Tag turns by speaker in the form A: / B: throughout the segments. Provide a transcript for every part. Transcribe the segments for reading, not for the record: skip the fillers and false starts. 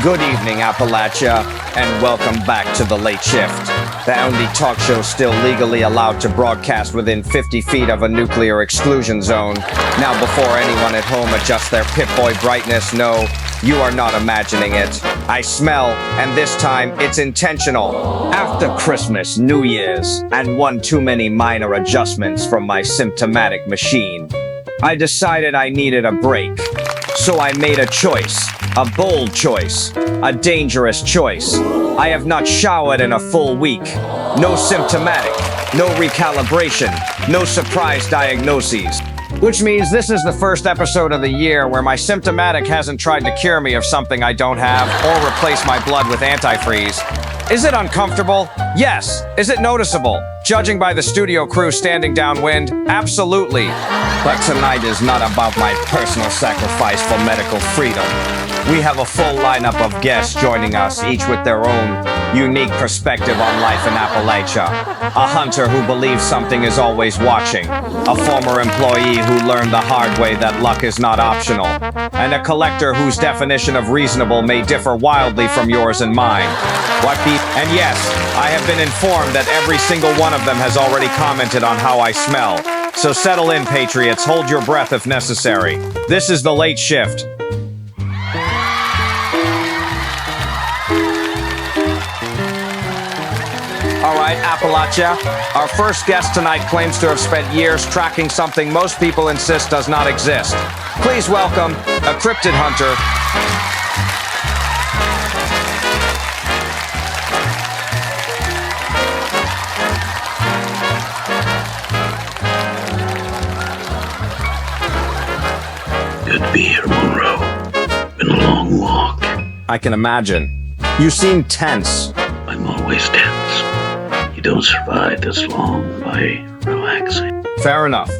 A: Good evening, Appalachia, and welcome back to The Late Shift, the only talk show still legally allowed to broadcast within 50 feet of a nuclear exclusion zone. Now, before anyone at home adjusts their Pip-Boy brightness, no, you are not imagining it. I smell, and this time, it's intentional. After Christmas, New Year's, and one too many minor adjustments from my symptomatic machine, I decided I needed a break. So I made a choice. A bold choice. A dangerous choice. I have not showered in a full week. No symptomatic. No recalibration. No surprise diagnoses. Which means this is the first episode of the year where my symptomatic hasn't tried to cure me of something I don't have or replace my blood with antifreeze. Is it uncomfortable? Yes. Is it noticeable? Judging by the studio crew standing downwind, absolutely. But tonight is not about my personal sacrifice for medical freedom. We have a full lineup of guests joining us, each with their own unique perspective on life in Appalachia. A hunter who believes something is always watching. A former employee who learned the hard way that luck is not optional. And a collector whose definition of reasonable may differ wildly from yours and mine. And yes, I have been informed that every single one of them has already commented on how I smell. So settle in, patriots. Hold your breath if necessary. This is The Late Shift. All right, Appalachia. Our first guest tonight claims to have spent years tracking something most people insist does not exist. Please welcome a cryptid hunter.
B: Good to be here, Monroe. Been a long walk.
A: I can imagine. You seem tense.
B: I'm always tense. You don't survive this long by relaxing.
A: Fair enough.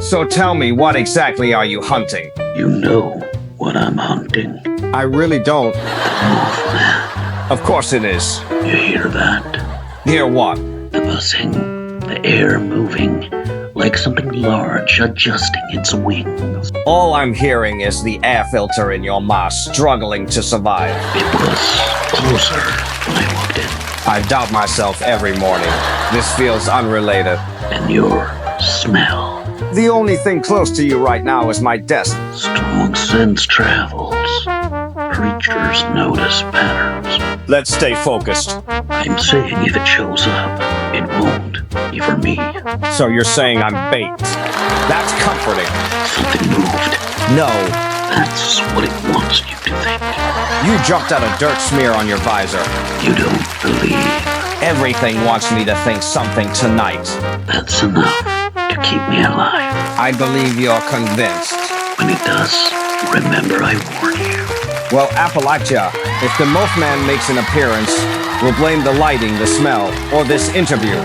A: So tell me, what exactly are you hunting?
B: You know what I'm hunting.
A: I really don't.
B: The Mothman.
A: Of course it is.
B: You hear that?
A: Hear what?
B: The buzzing. The air moving. Like something large adjusting its wings.
A: All I'm hearing is the air filter in your mouth struggling to survive.
B: It was closer when I walked in.
A: I doubt myself every morning. This feels unrelated.
B: And your smell.
A: The only thing close to you right now is my desk.
B: Strong sense travels. Creatures notice patterns.
A: Let's stay focused.
B: I'm saying if it shows up, it won't be for me.
A: So you're saying I'm bait. That's comforting.
B: Something moved.
A: No.
B: That's what it wants you to think.
A: You jumped out a dirt smear on your visor.
B: You don't believe.
A: Everything wants me to think something tonight.
B: That's enough to keep me alive.
A: I believe you're convinced.
B: When it does, remember I warned you.
A: Well, Appalachia, if the Mothman makes an appearance, we'll blame the lighting, the smell, or this interview.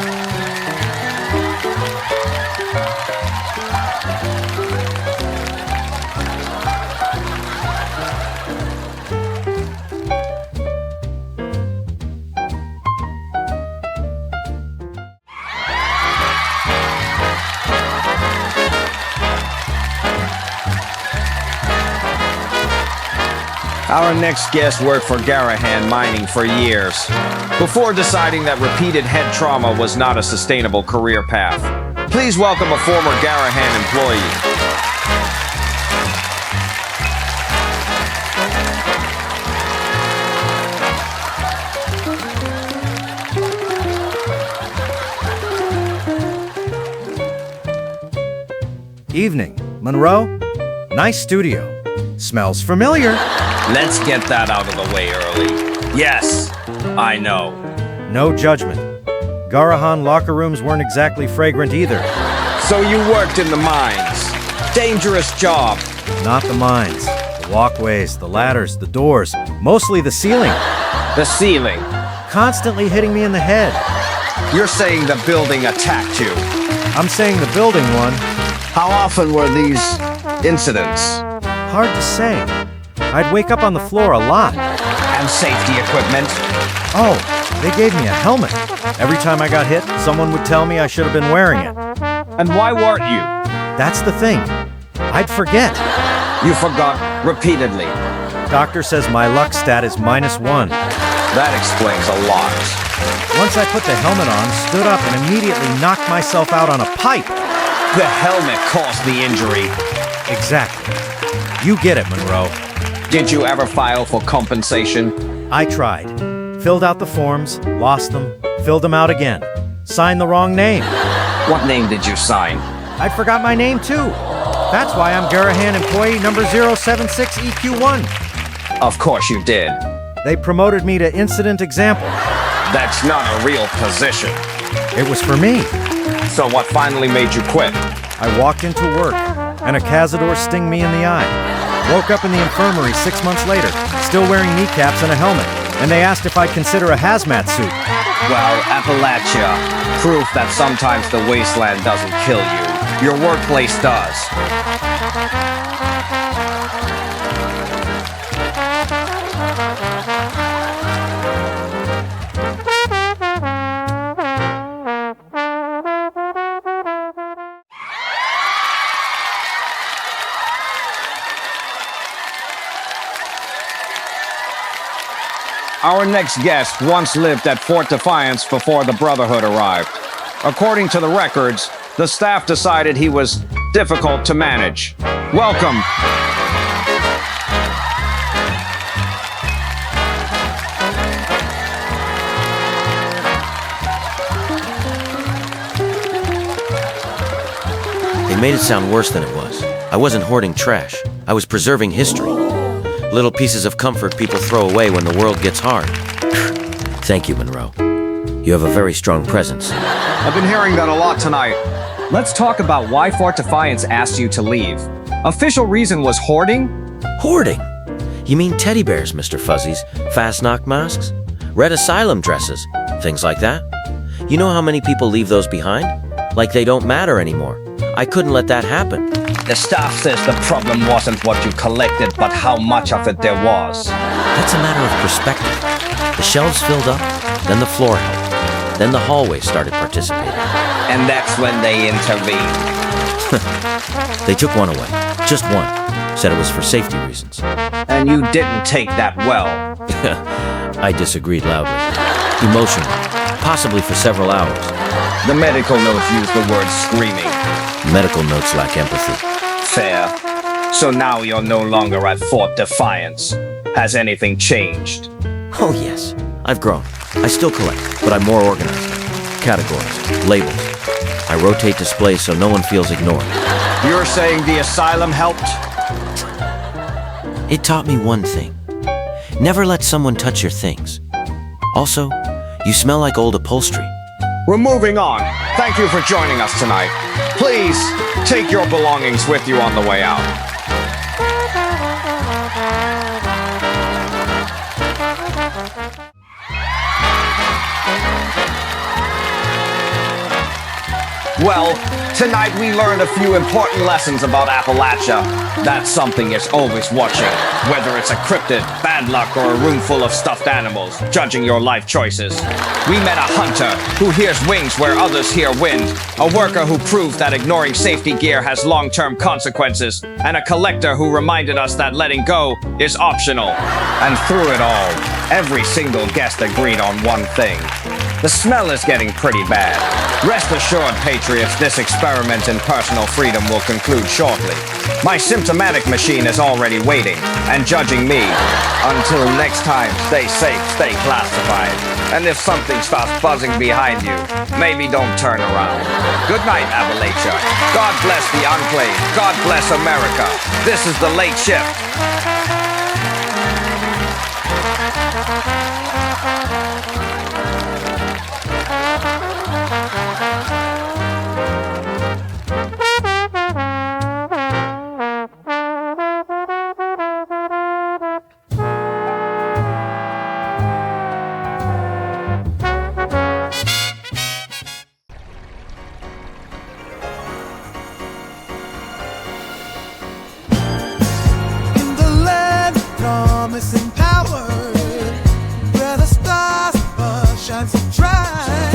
A: Our next guest worked for Garahan Mining for years, before deciding that repeated head trauma was not a sustainable career path. Please welcome a former Garahan employee.
C: Evening, Monroe. Nice studio. Smells familiar.
A: Let's get that out of the way early. Yes, I know.
C: No judgment. Garahan locker rooms weren't exactly fragrant either.
A: So you worked in the mines. Dangerous job.
C: Not the mines. The walkways, the ladders, the doors. Mostly the ceiling.
A: The ceiling.
C: Constantly hitting me in the head.
A: You're saying the building attacked you.
C: I'm saying the building won.
A: How often were these incidents?
C: Hard to say. I'd wake up on the floor a lot.
A: And safety equipment?
C: Oh, they gave me a helmet. Every time I got hit, someone would tell me I should have been wearing it.
A: And why weren't you?
C: That's the thing. I'd forget.
A: You forgot repeatedly.
C: Doctor says my luck stat is -1.
A: That explains a lot.
C: Once I put the helmet on, stood up, and immediately knocked myself out on a pipe.
A: The helmet caused the injury.
C: Exactly. You get it, Monroe.
A: Did you ever file for compensation?
C: I tried. Filled out the forms, lost them, filled them out again. Signed the wrong name.
A: What name did you sign?
C: I forgot my name, too. That's why I'm Garahan employee number 076EQ1.
A: Of course you did.
C: They promoted me to incident example.
A: That's not a real position.
C: It was for me.
A: So what finally made you quit?
C: I walked into work, and a cazador sting me in the eye. Woke up in the infirmary 6 months later, still wearing kneecaps and a helmet, and they asked if I'd consider a hazmat suit.
A: Well, Appalachia, proof that sometimes the wasteland doesn't kill you. Your workplace does. Our next guest once lived at Fort Defiance before the Brotherhood arrived. According to the records, the staff decided he was difficult to manage. Welcome.
D: They made it sound worse than it was. I wasn't hoarding trash. I was preserving history. Little pieces of comfort people throw away when the world gets hard. Thank you, Monroe. You have a very strong presence.
A: I've been hearing that a lot tonight. Let's talk about why Fort Defiance asked you to leave. Official reason was hoarding?
D: Hoarding? You mean teddy bears, Mr. Fuzzies, fast knock masks, red asylum dresses, things like that? You know how many people leave those behind? Like they don't matter anymore. I couldn't let that happen.
A: The staff says the problem wasn't what you collected, but how much of it there was.
D: That's a matter of perspective. The shelves filled up, then the floor helped, then the hallway started participating.
A: And that's when they intervened.
D: They took one away, just one. Said it was for safety reasons.
A: And you didn't take that well.
D: I disagreed loudly. Emotionally, possibly for several hours.
A: The medical notes use the word screaming.
D: Medical notes lack empathy.
A: Fair. So now you're no longer at Fort Defiance. Has anything changed?
D: Oh yes, I've grown. I still collect, but I'm more organized. Categories, labels. I rotate displays so no one feels ignored.
A: You're saying the asylum helped?
D: It taught me one thing. Never let someone touch your things. Also, you smell like old upholstery.
A: We're moving on. Thank you for joining us tonight. Please, take your belongings with you on the way out. Well, tonight we learned a few important lessons about Appalachia. That something is always watching, whether it's a cryptid, bad luck, or a room full of stuffed animals, judging your life choices. We met a hunter who hears wings where others hear wind, a worker who proved that ignoring safety gear has long-term consequences, and a collector who reminded us that letting go is optional. And through it all, every single guest agreed on one thing. The smell is getting pretty bad. Rest assured, Patriots, this experiment in personal freedom will conclude shortly. My symptomatic machine is already waiting and judging me. Until next time, stay safe, stay classified. And if something starts buzzing behind you, maybe don't turn around. Good night, Appalachia. God bless the Enclave. God bless America. This is the Late Shift.
E: Promise and power, where the stars shine so bright.